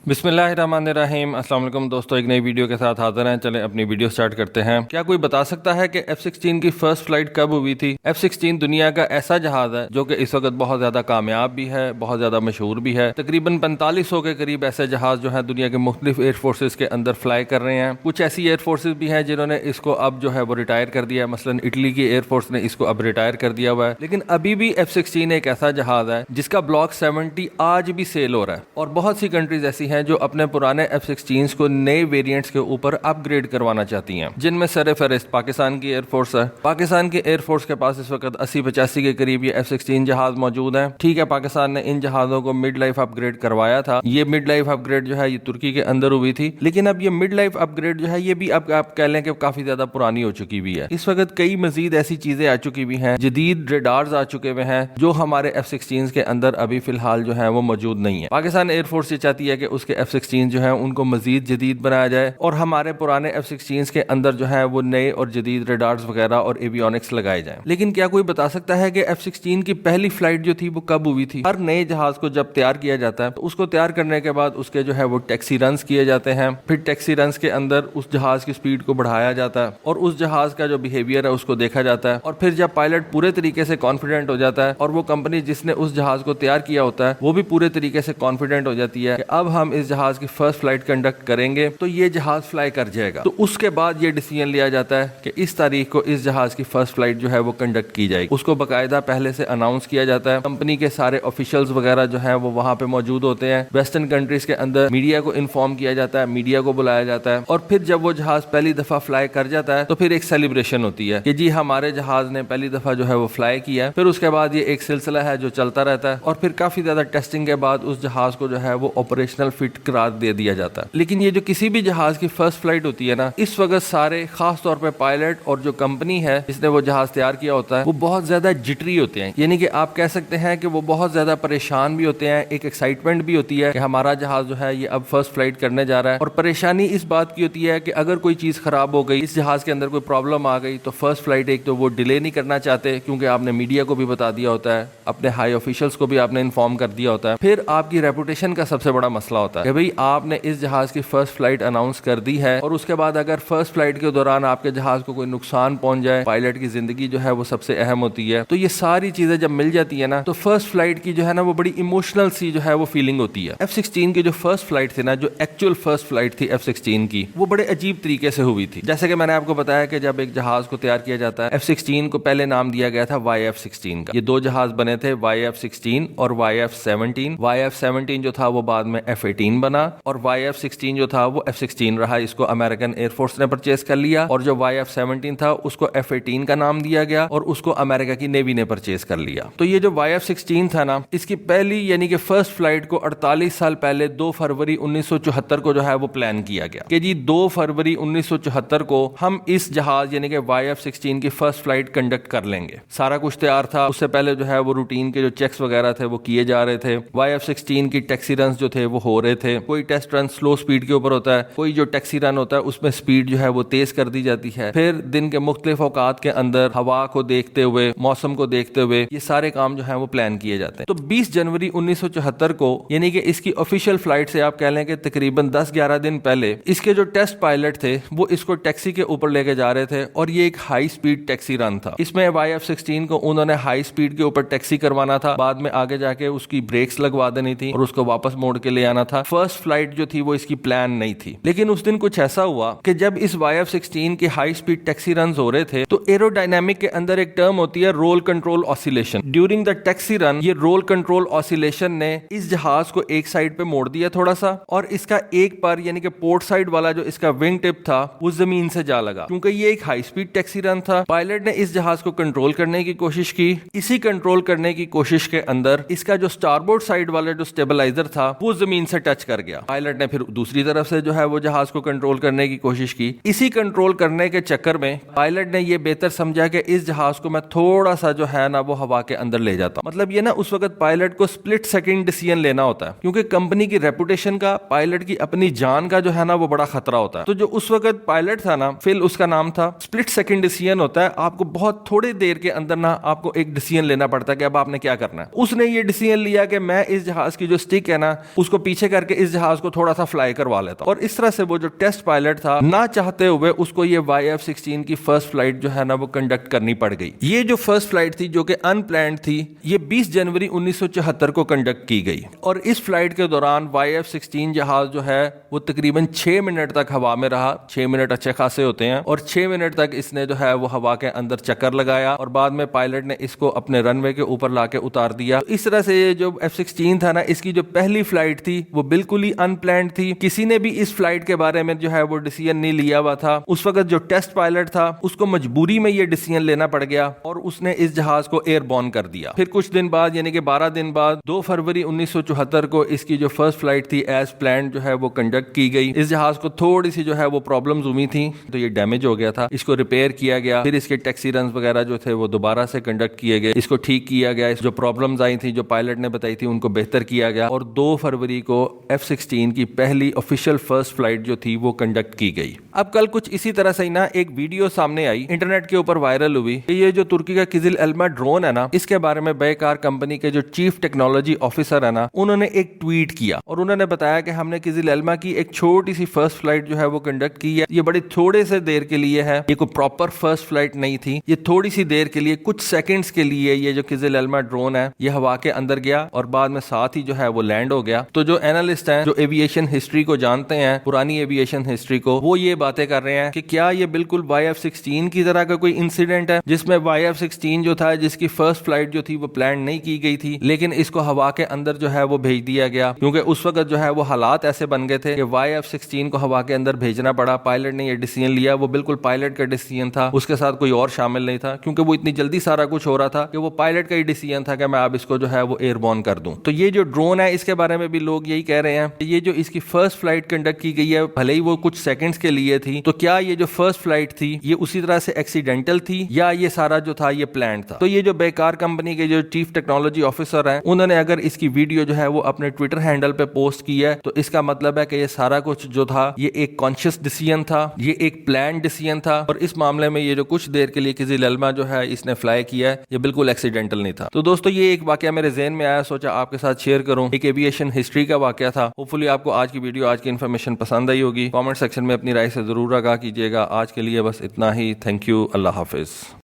बिस्मिल्लाहिर्रहमानिर्रहीम। अस्सलाम वालेकुम दोस्तों, एक नई वीडियो के साथ हाजिर हैं। चलें अपनी वीडियो स्टार्ट करते हैं। क्या कोई बता सकता है कि F-16 की फर्स्ट फ्लाइट कब हुई थी? F-16 दुनिया का ऐसा जहाज है जो कि इस वक्त बहुत ज्यादा कामयाब भी है, बहुत ज्यादा मशहूर भी है। तकरीबन 4500 के करीब ऐसे जहाज जो है दुनिया के मुख्तलिफ एयर फोर्सेज के अंदर फ्लाई कर रहे हैं। कुछ ऐसी एयर फोर्सेज भी हैं जिन्होंने इसको अब जो है वो रिटायर कर दिया। मसलन इटली की एयर फोर्स ने इसको अब रिटायर कर दिया हुआ है, लेकिन अभी भी F-16 एक ऐसा जहाज है जिसका ब्लॉक 70 आज भी सेल हो रहा है। और बहुत सी कंट्रीज ऐसी हैं जो अपने पुराने F-16 को नए वेरिएंट्स के ऊपर अपग्रेड करवाना चाहती हैं, जिनमें सरफहरिस्त पाकिस्तान की एयरफोर्स है। पाकिस्तान की एयरफोर्स के पास इस वक्त 80-85 के करीब ये F-16 जहाज मौजूद हैं। ठीक है, पाकिस्तान ने इन जहाजों को मिड लाइफ अपग्रेड करवाया था। ये मिड लाइफ अपग्रेड जो है ये तुर्की के अंदर हुई थी, लेकिन अब ये मिड लाइफ अपग्रेड जो है ये भी अब आप कह लें कि काफी ज्यादा पुरानी हो चुकी हुई है। इस वक्त कई मजीद ऐसी चीजें आ चुकी हुई हैं, जदीद रेडार्स आ चुके हुए हैं जो हमारे F-16 के अंदर अभी फिलहाल जो है वो मौजूद नहीं है। पाकिस्तान एयरफोर्स ये चाहती है कि उसके F-16 जो है उनको मजीद जदीद बनाया जाए और हमारे पुराने F-16 के अंदर जो है वो नए और जदीद रेडार्स वगैरह और एवियोनिक्स लगाए जाएं। लेकिन क्या कोई बता सकता है कि F-16 की पहली फ्लाइट जो थी वो कब हुई थी? हर नए जहाज को जब तैयार किया जाता है तो उसको तैयार करने के बाद उसके जो है वो टैक्सी रन्स किए जाते हैं। फिर टैक्सी रन्स के अंदर उस जहाज की स्पीड को बढ़ाया जाता है और उस जहाज का जो बिहेवियर है उसको देखा जाता है। और फिर जब पायलट पूरे तरीके से कॉन्फिडेंट हो जाता है और वो कंपनी जिसने उस जहाज को तैयार किया होता है वो भी पूरे तरीके से कॉन्फिडेंट हो जाती है कि अब हम इस जहाज की फर्स्ट फ्लाइट कंडक्ट करेंगे तो ये जहाज फ्लाई कर जाएगा, तो उसके बाद ये डिसीजन लिया जाता है कि इस तारीख को इस जहाज की फर्स्ट फ्लाइट जो है वो कंडक्ट की जाएगी। उसको बाकायदा पहले से अनाउंस किया जाता है। कंपनी के सारे ऑफिशियल्स वगैरह जो है वो वहां पे मौजूद होते हैं। वेस्टर्न कंट्रीज के अंदर मीडिया को इन्फॉर्म किया जाता है, मीडिया को बुलाया जाता है और फिर जब वो जहाज पहली दफा फ्लाई कर जाता है तो फिर एक सेलिब्रेशन होती है कि जी हमारे जहाज ने पहली दफा जो है वो फ्लाई किया। फिर उसके बाद ये एक सिलसिला है जो चलता रहता है और फिर काफी ज्यादा टेस्टिंग के बाद उस जहाज को जो है वो ऑपरेशनल फिट करार दे दिया जाता है। लेकिन ये जो किसी भी जहाज की फर्स्ट फ्लाइट होती है ना, इस वक्त सारे खास तौर पे पायलट और जो कंपनी है जिसने वो जहाज तैयार किया होता है वो बहुत ज्यादा जिटरी होते हैं। यानी कि आप कह सकते हैं कि वो बहुत ज्यादा परेशान भी होते हैं। एक एक्साइटमेंट भी होती है कि हमारा जहाज जो है ये अब फर्स्ट फ्लाइट करने जा रहा है। और परेशानी इस बात की होती है कि अगर कोई चीज खराब हो गई, इस जहाज के अंदर कोई प्रॉब्लम आ गई तो फर्स्ट फ्लाइट एक तो वो डिले नहीं करना चाहते क्योंकि आपने मीडिया को भी बता दिया होता है, अपने हाई ऑफिशियल्स को भी आपने इन्फॉर्म कर दिया होता है। फिर आपकी रेपुटेशन का सबसे बड़ा मसला होता है कि भाई आपने इस जहाज की फर्स्ट फ्लाइट अनाउंस कर दी है और उसके बाद अगर फर्स्ट फ्लाइट के दौरान आपके जहाज को कोई नुकसान पहुंच जाए, पायलट की जिंदगी जो है वो सबसे अहम होती है। तो ये सारी चीजें जब मिल जाती है ना तो फर्स्ट फ्लाइट की जो है ना वो बड़ी इमोशनल सी जो है वो फीलिंग होती है। F-16 की जो फर्स्ट फ्लाइट थी ना, जो एक्चुअल फर्स्ट फ्लाइट थी F-16 की, वो बड़े अजीब तरीके से हुई थी। जैसे कि मैंने आपको बताया कि जब एक जहाज को तैयार किया जाता है, F-16 को पहले नाम दिया गया था YF-16 का। ये दो जहाज बने थे, YF-16 और YF-17। YF-17 जो था वो बाद में F-18 बना और YF-16 जो था वो F-16 रहा। इसको अमेरिकन एयरफोर्स ने परचेज कर लिया और जो YF-17 था उसको F-18 का नाम दिया गया और उसको अमेरिका की नेवी ने परचेज कर लिया। तो ये जो YF-16 था ना, इसकी पहली यानी कि फर्स्ट फ्लाइट को 48 साल पहले 2 फरवरी 1974 को जो है वो प्लान किया गया कि जी 2 फरवरी 1974 को हम इस जहाज यानी कि YF-16 की फर्स्ट फ्लाइट कंडक्ट कर लेंगे। सारा कुछ तैयार था। उससे पहले जो है वो रूटीन के जो चेक्स वगैरह थे वो किए जा रहे थे। YF-16 की टैक्सी रन जो थे वो हो रहे थे। कोई टेस्ट रन स्लो स्पीड के ऊपर होता है, कोई जो टैक्सी रन होता है उसमें स्पीड जो है वो तेज कर दी जाती है। फिर दिन के मुख्तलिफ औकात के अंदर हवा को देखते हुए, मौसम को देखते हुए ये सारे काम जो है वो प्लान किए जाते हैं। तो 20 जनवरी 1974 को यानी कि इसकी ऑफिशियल फ्लाइट से आप कह लें कि तकरीबन 10-11 दिन पहले इसके जो टेस्ट पायलट थे वो इसको टैक्सी के ऊपर लेके जा रहे थे और ये एक हाई स्पीड टैक्सी रन था। इसमें YF-16 को उन्होंने हाई स्पीड के ऊपर टैक्सी करवाना था, बाद में आगे जाके उसकी ब्रेक्स लगवा देनी थी और उसको वापस मोड़ के ले आना था। फर्स्ट फ्लाइट जो थी वो इसकी प्लान नहीं थी। लेकिन उस दिन कुछ ऐसा हुआ कि जब इस YF-16 की हाई स्पीड टैक्सी रन हो रहे थे तो एरोडायनामिक के अंदर एक टर्म होती है roll control oscillation. During the taxi run ये रोल कंट्रोल ऑसिलेशन ने इस जहाज को एक साइड पे मोड़ दिया थोड़ा सा और इसका एक पर यानी कि पोर्ट साइड वाला जो इसका विंग टिप था वो जमीन से जा लगा। क्योंकि ये एक हाई स्पीड टैक्सी रन था, पायलट ने इस जहाज को कंट्रोल करने की कोशिश की। इसी कंट्रोल करने की कोशिश के अंदर इसका जो स्टारबोर्ड साइड वाला जो स्टेबलाइजर था वो जमीन से टच कर गया। पायलट ने फिर दूसरी तरफ से जो है वो जहाज को कंट्रोल करने की कोशिश की। इसी कंट्रोल करने के चक्कर में पायलट ने ये बेहतर समझा कि इस जहाज को मैं थोड़ा सा जो है ना वो हवा के अंदर ले जाता हूं। मतलब ये ना उस वक्त पायलट को स्प्लिट सेकंड डिसीजन लेना होता है क्योंकि कंपनी की रेपुटेशन का, पायलट की अपनी जान का जो है ना वो बड़ा खतरा होता है। तो जो उस वक्त पायलट था ना, फिल उसका नाम था, स्प्लिट सेकंड डिसीजन होता है। आपको बहुत थोड़ी देर के अंदर ना आपको एक डिसीजन लेना पड़ता है कि अब आपने क्या करना है। उसने ये डिसीजन लिया कि मैं इस जहाज की जो स्टिक है ना उसको पीछे करके इस जहाज को थोड़ा सा फ्लाई करवा लेता हूं। और इस तरह से वो जो टेस्ट पायलट था, ना चाहते हुए उसको ये YF-16 की फर्स्ट फ्लाइट जो है ना वो कंडक्ट करनी पड़ गई। ये जो फर्स्ट फ्लाइट थी जो कि अनप्लान्ड थी, ये 20 जनवरी 1974 को कंडक्ट की गई। और इस फ्लाइट के दौरान YF-16 जहाज जो है वो तकरीबन 6 मिनट तक हवा में रहा। 6 मिनट अच्छे खासे होते हैं, और 6 मिनट तक इसने जो है वो हवा के अंदर चक्कर लगाया, और बाद में पायलट ने इसको अपने रनवे के ऊपर लाके उतार दिया। तो इस तरह से ये जो F-16 था ना, इसकी जो पहली फ्लाइट थी वो बिल्कुल ही अनप्लान्ड थी। किसी ने भी इस फ्लाइट के बारे में जो है वो डिसीजन नहीं लिया हुआ था। उस वक्त जो टेस्ट पायलट था उसको मजबूरी में ये डिसीजन लेना पड़ गया, और उसने इस जहाज को एयरबॉर्न कर दिया। फिर कुछ दिन बाद, यानी कि 12 दिन बाद, 2 फरवरी 1974 को इसकी जो फर्स्ट फ्लाइट थी एज प्लान्ड जो है वो कंडक्ट की गई। इस जहाज को थोड़ी सी जो है वो प्रॉब्लम्स हुई थी, तो ये डैमेज हो गया था। इसको रिपेयर किया गया, फिर इसके टैक्सी रन वगैरह जो थे वो दोबारा से कंडक्ट किए गए, इसको ठीक किया गया। जो प्रॉब्लम्स आई थी जो पायलट ने बताई थी उनको बेहतर किया गया, और 2 फरवरी को F-16 की पहली ऑफिशियल फर्स्ट फ्लाइट जो थी वो कंडक्ट की गई। अब कल कुछ इसी तरह से ना एक वीडियो सामने आई, इंटरनेट के ऊपर वायरल हुई। ये जो तुर्की का किजिल एल्मा ड्रोन है ना, इसके बारे में बेकार कंपनी के जो चीफ टेक्नोलॉजी ऑफिसर है ना, उन्होंने एक ट्वीट किया और उन्होंने बताया कि हमने किजिल एल्मा की एक छोटी सी फर्स्ट फ्लाइट जो है वो कंडक्ट की है। ये बड़ी थोड़े से देर के लिए है, ये कोई प्रॉपर फर्स्ट फ्लाइट नहीं थी। ये थोड़ी सी देर के लिए, कुछ सेकंड्स के लिए ये जो किजिल एल्मा ड्रोन है ये हवा के अंदर गया, और बाद में साथ ही जो है वो लैंड हो गया। तो जो एनालिस्ट हैं, जो एविएशन हिस्ट्री को जानते हैं, पुरानी एविएशन हिस्ट्री को, वो ये बातें कर रहे हैं कि क्या ये बिल्कुल YF-16 की तरह का कोई इंसिडेंट है, जिसमें YF-16 जो था, जिसकी फर्स्ट फ्लाइट जो थी वो प्लान नहीं की गई थी, लेकिन इसको हवा के अंदर जो है वो भेज दिया गया, क्योंकि उस वक्त जो है वो हालात ऐसे बन गए थे कि YF-16 को हवा के अंदर भेजना पड़ा। पायलट ने ये डिसीजन लिया, वो बिल्कुल पायलट का डिसीजन था, उसके साथ कोई और शामिल नहीं था, क्योंकि वो इतनी जल्दी सारा कुछ हो रहा था कि वो पायलट का ही डिसीजन था कि मैं अब इसको जो है वो एयरबॉर्न कर दूं। तो ये जो ड्रोन है, इसके बारे में भी लोग यही कह रहे हैं, ये जो इसकी फर्स्ट फ्लाइट कंडक्ट की गई है, भले ही वो कुछ सेकंड्स के लिए थी, तो क्या ये जो फर्स्ट फ्लाइट थी ये उसी तरह से एक्सीडेंटल थी, या ये सारा जो था ये प्लान था। तो ये जो बेकार कंपनी के जो चीफ टेक्नोलॉजी ऑफिसर हैं, उन्होंने अगर इसकी वीडियो जो है वो अपने ट्विटर हैंडल पे पोस्ट की है, तो इसका मतलब है कि ये सारा कुछ जो था ये एक कॉन्शियस डिसीजन था, ये एक प्लान डिसीजन था, और इस मामले में ये जो कुछ देर के लिए किजिल एल्मा जो है इसने फ्लाई किया है, ये बिल्कुल एक्सीडेंटल नहीं था। तो दोस्तों ये एक वाकया मेरे ज़हन में आया, सोचा आपके साथ शेयर करूं। एक एविएशन हिस्ट्री का वाकया था। होपफुली आपको आज की वीडियो, आज की इन्फॉर्मेशन पसंद आई होगी। कमेंट सेक्शन में अपनी राय से जरूर आगाह कीजिएगा। आज के लिए बस इतना ही। Thank you. Allah Hafiz.